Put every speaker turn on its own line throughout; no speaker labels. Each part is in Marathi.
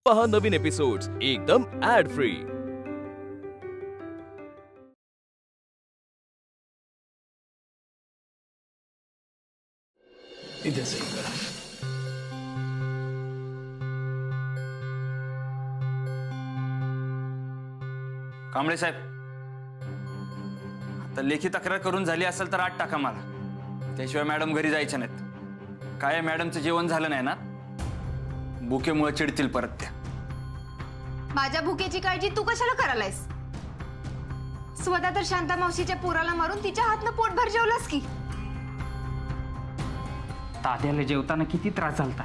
पहा नवीन एपिसोड्स एकदम ऍड फ्री।
इथे सही करा।
कांबळे साहेब, आता लेखी तक्रार करून झाली असेल तर 8 टाका मला, त्याशिवाय मॅडम घरी जायच्या नाहीत। काय मॅडमचं जेवण झालं नाही ना, भुकेमुळे चिडतील परत त्या।
माझ्या भुकेची काळजी तू कशाला करायलायस? स्वतः तर शांता मावशीच्या पोराला मारून तिच्या हातनं पोटभर जेवलास की।
तात्याला जेवताना किती त्रास झालता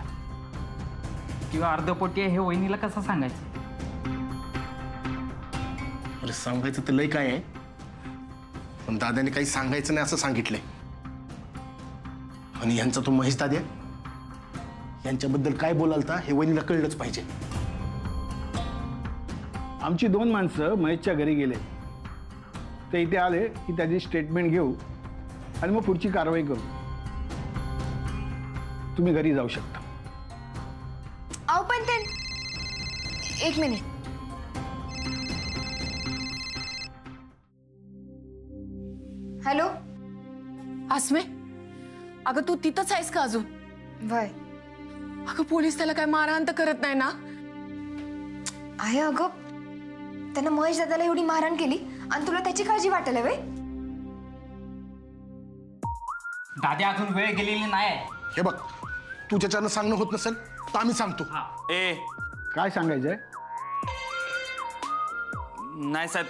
किंवा अर्धपोटी हे वहिनीला कसं सांगायचं?
अरे सांगायचं तर लय काय आहे, पण दादाने काही सांगायचं नाही असं सांगितलंय। आणि यांचा तो महेश दाद्या, यांच्याबद्दल काय बोलालता हे वहिनीला कळलंच पाहिजे।
आमची 2 माणसं महेशच्या घरी गेले, ते इथे आले की त्याची स्टेटमेंट घेऊ आणि मग पुढची कारवाई करू। तुम्ही घरी जाऊ शकता।
अहो पण ते एक मिनिट, हॅलो
आसमे, अगं तू तिथंच आहेस का अजून?
वय
अगं पोलीस त्याला काय मारहाण तर करत नाही ना?
आहे अगं, त्यानं महेश दादाला एवढी मारहाण केली आणि तुला त्याची काळजी वाटायला वे?
दादा अजून वेळ गेलेली नाही।
हे बघ, तुझ्याच्यानं सांगणं होत नसेल तर आम्ही सांगतो।
ए
काय सांगायचंय?
नाही साहेब,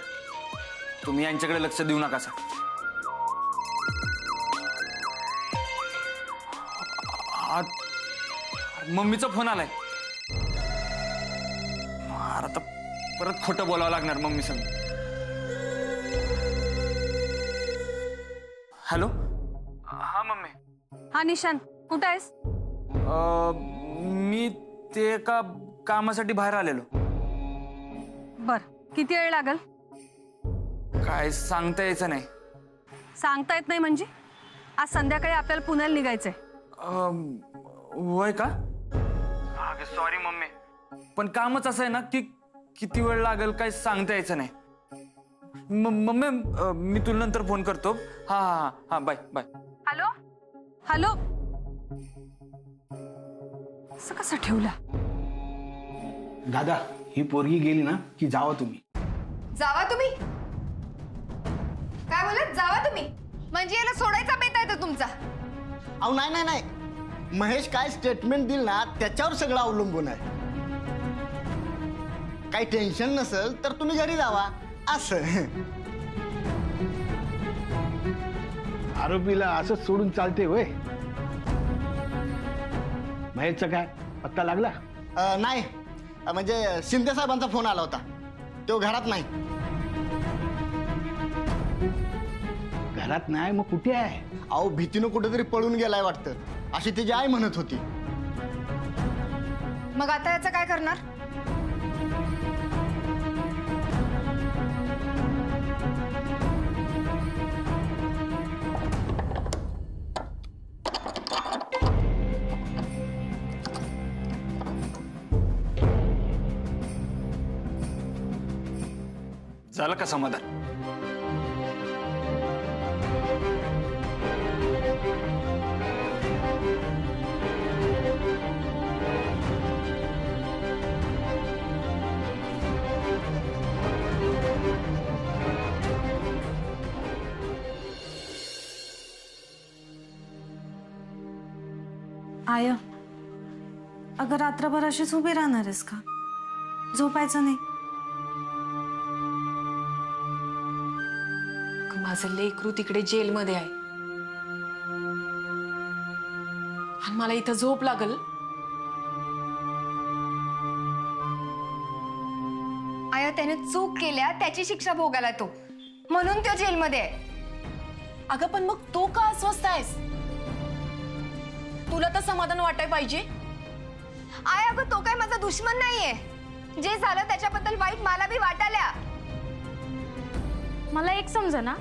तुम्ही यांच्याकडे लक्ष देऊ नका साहेब। मम्मीचा फोन आलाय, आता परत खोटं बोलावं लागणार मम्मी संग। हॅलो, हा मम्मी।
हा निशांत, कुठं आहेस?
मी ते एका कामासाठी बाहेर आलेलो।
बर, किती वेळ लागल?
काय सांगता यायचं नाही।
सांगता येत नाही म्हणजे? आज संध्याकाळी आपल्याला पुण्याला निघायचंय।
वय का? सॉरी मम्मी, पण कामच असं आहे ना की किती वेळ लागेल काय सांगता यायचं नाही। मम्मी, मी तुला नंतर फोन करतो। हा हा हा, बाय बाय।
हॅलो हॅलो, असं कसं ठेवला?
दादा, ही पोरगी गेली ना की जावा तुम्ही।
जावा तुम्ही? काय बोलत? जावा तुम्ही म्हणजे याला सोडायचा बेत आहे तो तुमचा?
अहो नाही नाही नाही, महेश काय स्टेटमेंट दिल ना त्याच्यावर सगळं अवलंबून आहे। काही टेन्शन नसेल तर तुम्ही घरी जावा असं।
आरोपीला असंच सोडून चालते होय? महेशचा काय पत्ता लागला?
नाही, म्हणजे शिंदे साहेबांचा फोन आला होता, तो घरात नाही।
घरात नाही मग कुठे आहे?
अहो भीतीनं कुठेतरी पळून गेलाय वाटतं, अशी तिची आई म्हणत होती।
मग आता याचं काय करणार?
झालं का समाधान?
आय, अगं रात्रभर अशीच उभी राहणार आहेस का? झोपायचं नाही?
माझं लेकरू तिकडे जेलमध्ये आहे आणि मला इथं झोप लागल?
आया, त्याने चूक केल्या त्याची शिक्षा भोगायला तो, म्हणून तो जेलमध्ये आहे।
अगं पण मग तो का अस्वस्थ आहेस? तुला तर समाधान वाटाय पाहिजे।
आय अगं, तो काय माझा दुश्मन नाहीये, जे झालं त्याच्याबद्दल वाईट मला बी वाटायला।
मला एक समजा ना,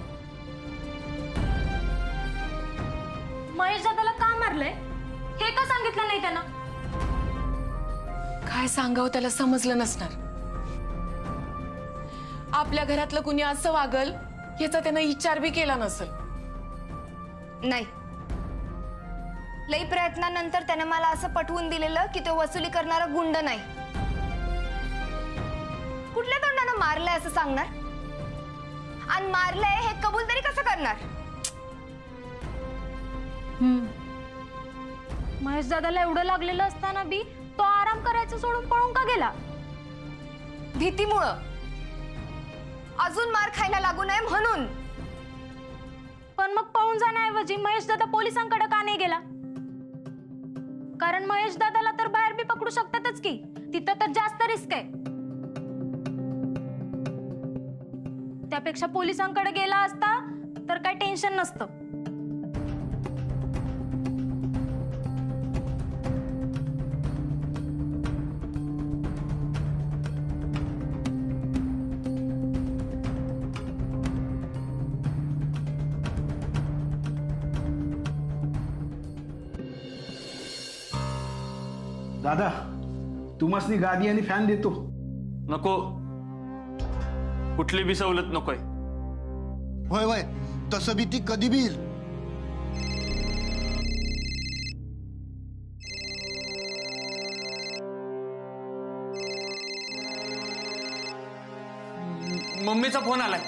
महेश दादाला का मारलंय हे का सांगितलं नाही त्यानं?
काय सांगावं त्याला समजलं नसणार. आपल्या घरातलं कुणी असं वागल याचा त्यानं विचार बी केला नसेल.
नाही, लई प्रयत्नानंतर त्याने मला असं पटवून दिलेलं की तो वसुली करणारा गुंड नाही. कुठल्या तोंडानं मारलंय असं सांगणार, आणि मारलंय हे कबूल तरी कसं करणार?
महेश दादाला एवढं लागलेलं असताना बी तो आराम करायचं सोडून पळून का गेला?
भीतीमुळं, अजून मार खायला लागू नये म्हणून.
पण मग पळून जाण्याऐवजी महेश दादा पोलिसांकडे का नाही गेला? कारण महेश दादाला तर बाहेर बी पकडू शकतातच की, तिथं तर जास्त रिस्क आहे. त्यापेक्षा पोलिसांकडे गेला असता तर काही टेन्शन नसतं.
दादा तुम्हासनी गादी आणि फॅन देतो.
नको, कुठली बी सवलत नकोय.
होय होय, तसं बी ती कधी बी येईल.
मम्मीचा फोन आलाय,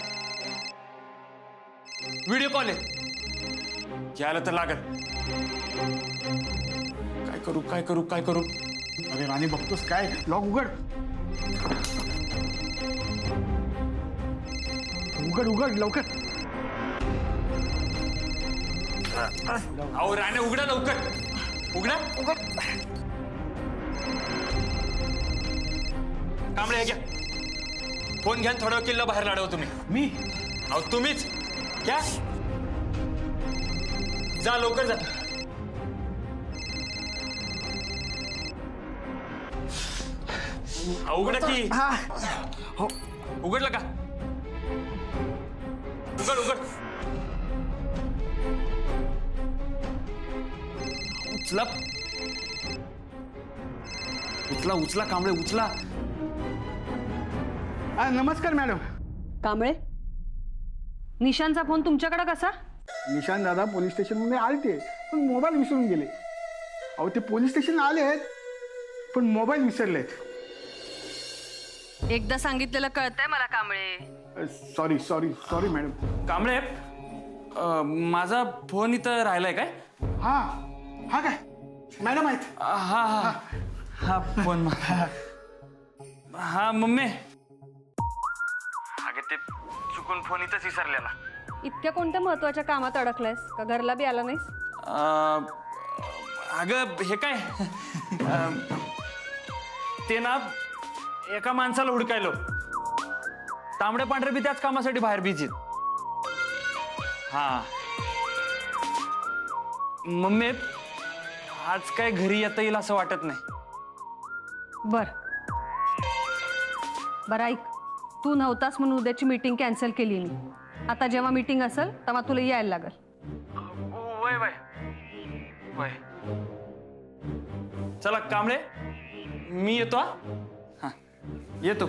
व्हिडिओ कॉल आहे. यायला तर लागल. काय करू काय करू काय करू?
अरे राणी बघतोस काय? लॉक उघड उघड उघड लवकर.
अहो राणे, उघडा लवकर, उघडा. कांबळे हे घ्या फोन, घ्या. थोडं किल्ला बाहेर लाडव तुम्ही.
मी?
अहो तुम्हीच घ्या, जा लवकर जा. उघडा की.
हो
उघडलं का? उघड उघड. उचला उचला उचला कांबळे उचला.
नमस्कार मॅडम.
कांबळे, निशांतचा फोन तुमच्याकडे कसा?
निशांत दादा पोलीस स्टेशनमध्ये आलते पण मोबाईल विसरून गेले. अहो ते पोलीस स्टेशन आले आहेत पण मोबाईल विसरलेत.
एकदा सांगितलेलं कळतंय मला Kamble.
Sorry sorry sorry madam.
Kamble, माझा फोन इथं राहिलाय काय?
हा हा काय मॅडम आहेत?
हा हा हा फोन. हा मम्मी, अगं ते चुकून फोन इथंच विसरलेला.
इतक्या कोणत्या महत्वाच्या कामात अडकलायस का घरला बी आला नाहीस?
अगं हे काय, ते ना एका माणसाला हुडकायलो. तांबडे पांढरे बी त्याच कामासाठी बाहेर बिझी. हा मम्मी, आज काय घरी येता येईल असं वाटत नाही.
बर ऐक, तू नव्हतास म्हणून उद्याची मीटिंग कॅन्सल केली मी. आता जेव्हा मीटिंग असेल तेव्हा तुला यायला लागल.
वय वय वय. चला कांबळे, मी येतो. हा येतो.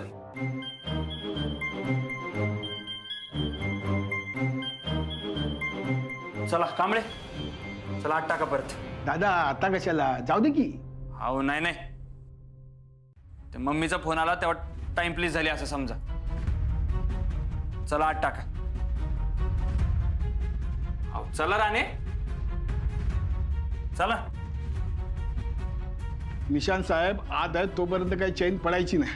चला कांबळे, चला आत टाका परत.
दादा आता कशाला? जाऊ दे की.
अहो नाही नाही, ते मम्मीचा फोन आला तेव्हा टाइम प्लीज झाली असं समजा. चला आत टाका. अहो चला राणे, चला.
निशांत साहेब आत आहेत तोपर्यंत काही चैन पडायची नाही.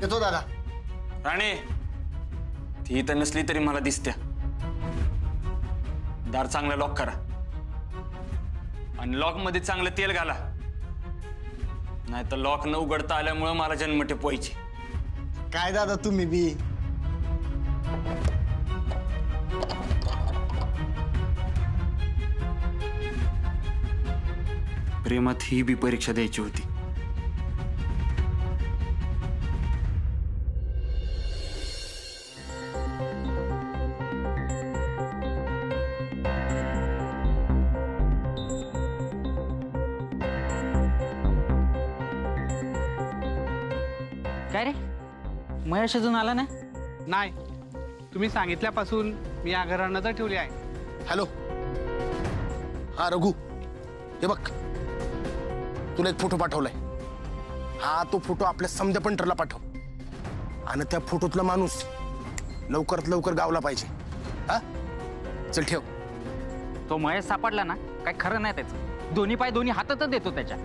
येतो दादा.
राणे, ती तर नसली तरी मला दिसत्या. दार चांगला लॉक करा आणि लॉक मध्ये चांगलं तेल घाला, नाही तर लॉक न उघडता आल्यामुळे मला जन्मटे पोहायचे.
काय दादा तुम्ही बी.
प्रेमात ही बी परीक्षा द्यायची होती.
काय रे महेश अजून आला ना?
नाही, तुम्ही सांगितल्यापासून मी या घरावर नजर ठेवली आहे.
हॅलो, हा रघु, हे बघ तुला एक फोटो पाठवलाय. हा तो फोटो आपल्या समजा पंटरला पाठव आणि त्या फोटोतला माणूस लवकरात लवकर गावला पाहिजे. हा चल ठेव.
तो महेश सापडला ना काय खरं नाही त्याचं. दोन्ही पाय दोन्ही हातातच देतो त्याच्या.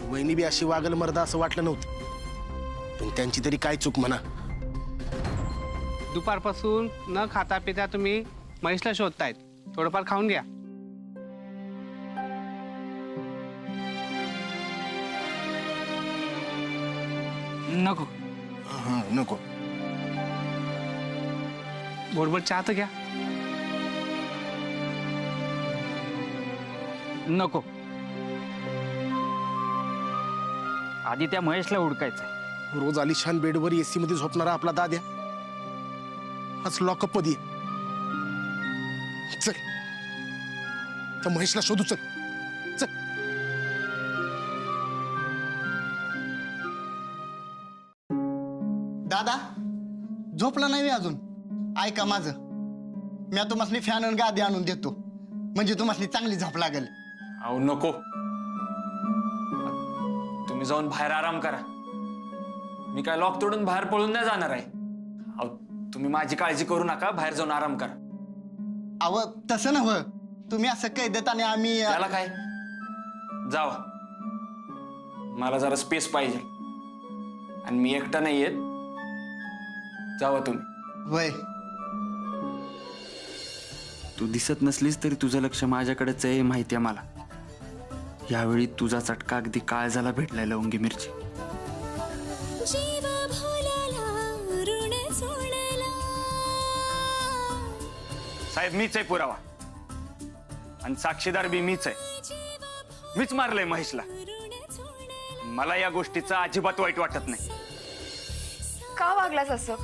वहिनी बी अशी वागल मर्दा असं वाटलं नव्हतं, पण त्यांची तरी काय चूक म्हणा.
दुपारपासून न खाता पिता तुम्ही महेशला शोधतायत. थोडंफार खाऊन घ्या.
नको.
हा नको.
गोडबोड चहा तर घ्या.
नको. आधी त्या महेशला हुडकायचं.
रोज आलिशान बेडवर एसी मध्ये झोपणारा आपला दाद्या आज लॉकअप मध्ये. चल त्या महेशला शोधू. चल चल.
दादा झोपला नाही अजून. ऐका माझं, मी तुम्हाला फॅन आणि गादी आणून देतो, म्हणजे तुम्हाला चांगली झोप लागेल.
अहो नको, तुम्ही जाऊन बाहेर आराम करा. मी काय लॉक तोडून बाहेर पळून नाही जाणार आहे. अहो तुम्ही माझी काळजी करू नका, बाहेर जाऊन आराम करा.
अव तसं नव्ह, तुम्ही असं काही देत आणि आम्ही
त्याला काय, जावा. मला जरा स्पेस पाहिजे आणि मी एकटा नाही येत. जावा तुम्ही.
वय
तू दिसत नसलीस तरी तुझं लक्ष माझ्याकडेच आहे, माहिती आहे मला. यावेळी तुझा चटका अगदी काळजाला भेटलाय लवंगी मिरची. साहेब मीच आहे पुरावा आणि साक्षीदार बी मीच आहे. मीच मारलंय महेशला. मला या गोष्टीचा अजिबात वाईट वाटत नाही.
का वागलास असं?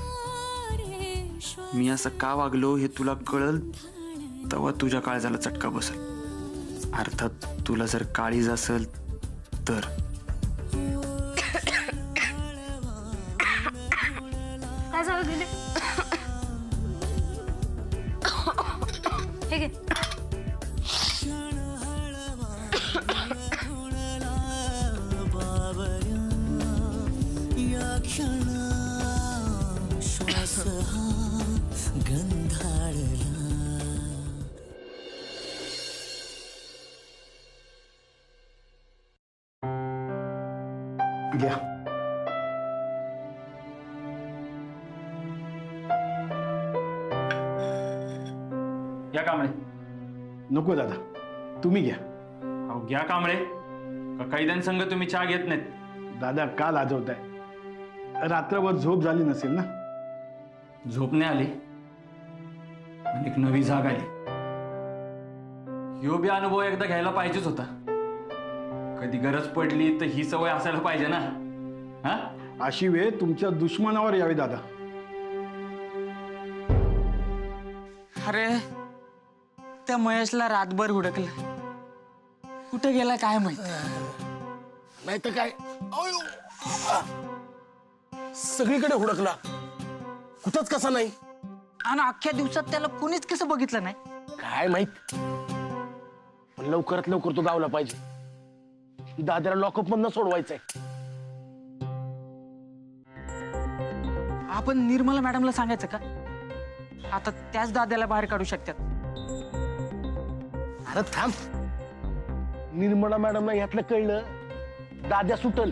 मी असं का वागलो हे तुला कळल तेव्हा तुझ्या काळजाला चटका बसेल. अर्थात तुला जर काळीज असेल तर.
काय झालं दिले? हे घे.
घ्या.
या कांबळे.
नको दादा, तुम्ही घ्या.
अहो घ्या कांबळे. का कैद्यांसंग तुम्ही चहा घेत नाहीत?
दादा का लाजवताय? रात्रभर झोप झाली नसेल ना?
झोप नाही आली आणि एक नवी जाग आली. ह्यो बी अनुभव एकदा घ्यायला पाहिजेच होता. कधी गरज पडली तर ही सवय असायला पाहिजे ना. हा,
अशी वेळ तुमच्या दुश्मनावर यावी दादा.
अरे त्या महेशला रातभर हुडकलं, कुठे गेला काय माहित.
नाही तर काय, सगळीकडे हुडकला, कुठंच कसा नाही.
आणि अख्ख्या दिवसात त्याला कुणीच कसं बघितलं नाही.
काय माहित, पण लवकरात लवकर तो गावला पाहिजे. दादाला लॉकअप मधनं सोडवायचंय.
आपण निर्मला मॅडमला सांगायचं का? आता त्याच दाद्याला बाहेर काढू शकतात.
अरे थांब, निर्मला मॅडमला यातलं कळलं दाद्या सुटल,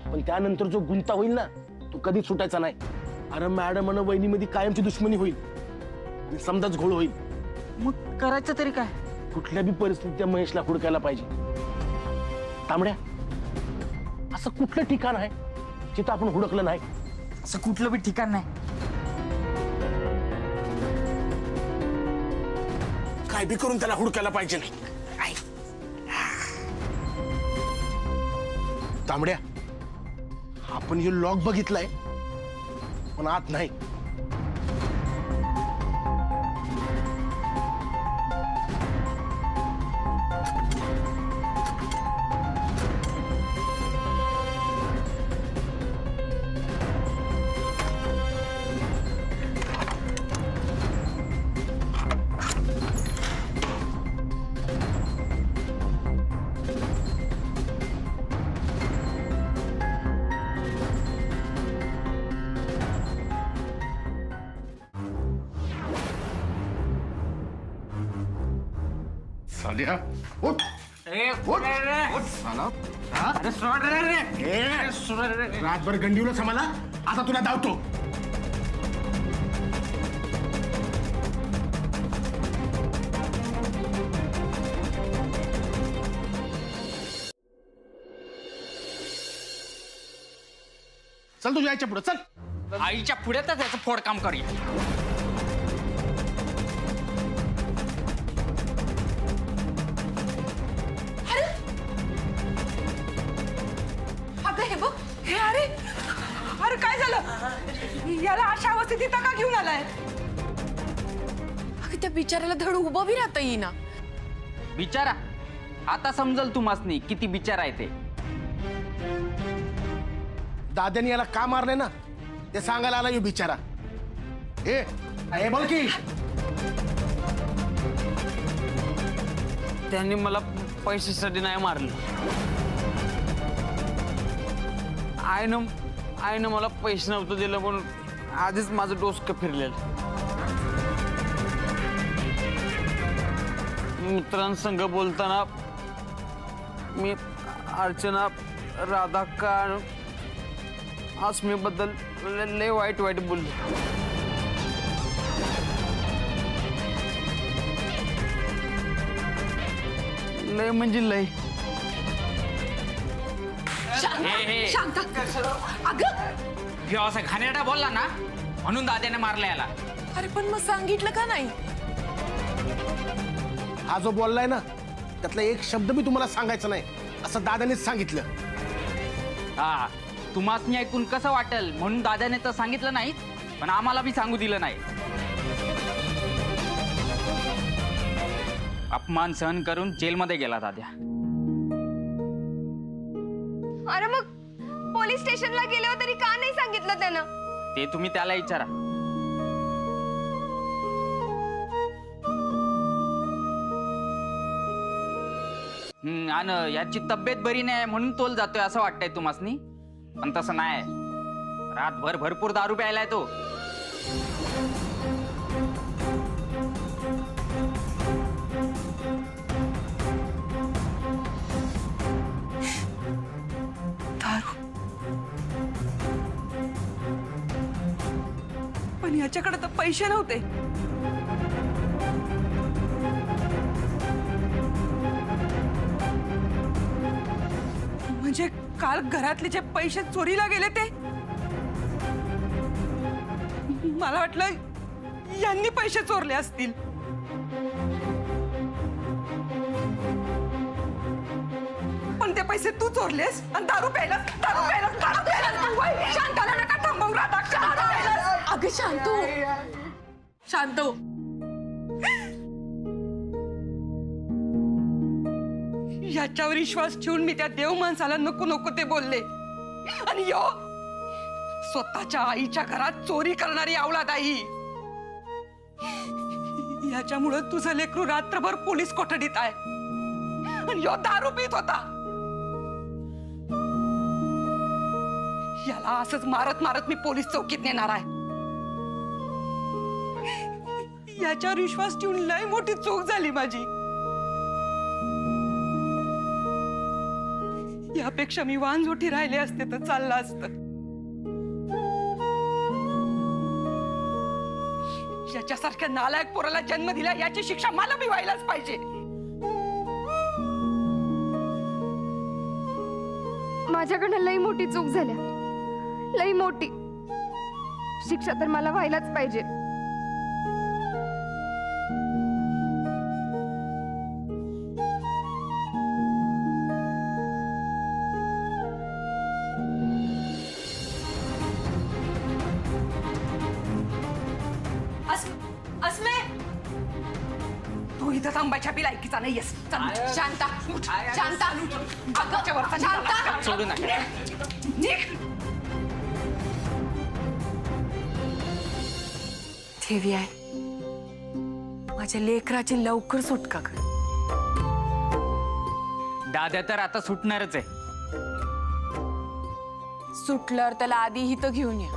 पण त्यानंतर जो गुंता होईल ना तो कधीच सुटायचा नाही. अरे मॅडम आणि वहिनीमध्ये कायमची दुश्मनी होईल आणि समजाच घोळ होईल.
मग करायचं तरी काय?
कुठल्या बी परिस्थितीत त्या महेशला हुडकायला पाहिजे. तांबड्या, असं कुठलं ठिकाण आहे जिथं आपण हुडकलं नाही?
असं कुठलं बी ठिकाण नाही.
काय बी करून त्याला हुडकायला पाहिजे नाही. तांबड्या, आपण हे लॉक बघितलाय पण आत नाही. साल्या उठ उठ उठ साला रातभर गंडीवलंच आम्हाला आता तुला धावतो. चल तुझ्या आईच्या पुढे चल.
आईच्या पुढे तर त्याचं फोडकाम करूया.
अगं हे बघ हे अरे अरे काय झालं याला अशा अवस्थेत इथं का घेऊन आलाय? अगं त्या बिचाऱ्याला धड उभं बी राहता येईना.
बिचारा आता समजल तुम्हासनी किती बिचारा आहे ते.
दाद्याने याला का मारले ना ते सांगायला आला यो बिचारा. ए बोल की.
त्यांनी मला पैशासाठी नाही मारलं. आईनं मला पैसे नव्हतं दिलं म्हणून आधीच माझं डोसकं फिरलेलं. मित्रांसंग बोलताना मी अर्चना राधाका अस्मीबद्दल लय वाईट बोललो. लय म्हणजे लय.
शांत अगं
ह्यो असं घाणेरडा बोलला ना म्हणून दाद्याने मारला याला.
अरे पण मग सांगितलं का नाही?
हा जो बोललाय ना त्यातला एक शब्द मी तुम्हाला सांगायचा नाही असं दादानेच सांगितलं.
हा तुम्हासनी ऐकून कसं वाटेल म्हणून दादाने तर सांगितलं नाही पण आम्हाला बी सांगू दिलं नाही. अपमान सहन करून जेलमध्ये गेला दाद्या.
अरे मग पोलीस स्टेशनला गेल्यावर तरी का नाही सांगितलं त्यानं?
ते तुम्ही त्याला विचारा. आणि याची तब्येत बरी नाही म्हणून तोल जातोय असं वाटतंय तुम्हासनी पण तसं नाही. रातभर भरपूर दारू प्यायलाय तो.
दारू पण याच्याकडे तर पैसे नव्हते. म्हणजे काल घरातले जे पैसे चोरीला गेले ते मला वाटलं यांनी पैसे चोरले असतील. पण ते पैसे तू चोरलेस आणि दारू प्यायलास. शांताला नका थांबवू राधा. अगं शांत याच्यावर विश्वास ठेवून मी त्या देव माणसाला नको नको ते बोलले आणि यो स्वतःच्या आईच्या घरात चोरी करणारी अवलाद आई. याच्यामुळे तुझं लेकरू रात्रभर पोलीस कोठडीत आहे आणि यो दारू पित होता. याला असंच मारत मारत मी पोलीस चौकीत नेणार आहे. याच्यावर विश्वास ठेवून लय मोठी चूक झाली माझी. यापेक्षा मी वांझोटी राहिले असते तर चाललं असतं. याच्यासारख्या नालायक पोराला जन्म दिला याची शिक्षा मला बी व्हायलाच पाहिजे.
माझ्याकडनं लई मोठी चूक झाल्या. लई मोठी शिक्षा तर मला व्हायलाच पाहिजे.
अस्मे तू इथं थांबायच्या बी लायकीचा नाहीयेस. शांता
सोडू नका.
देवी आहे माझ्या लेकराची लवकर सुटका कर.
दाद्या तर आता सुटणारच आहे.
सुटल्यावर त्याला आधी इथं घेऊन या.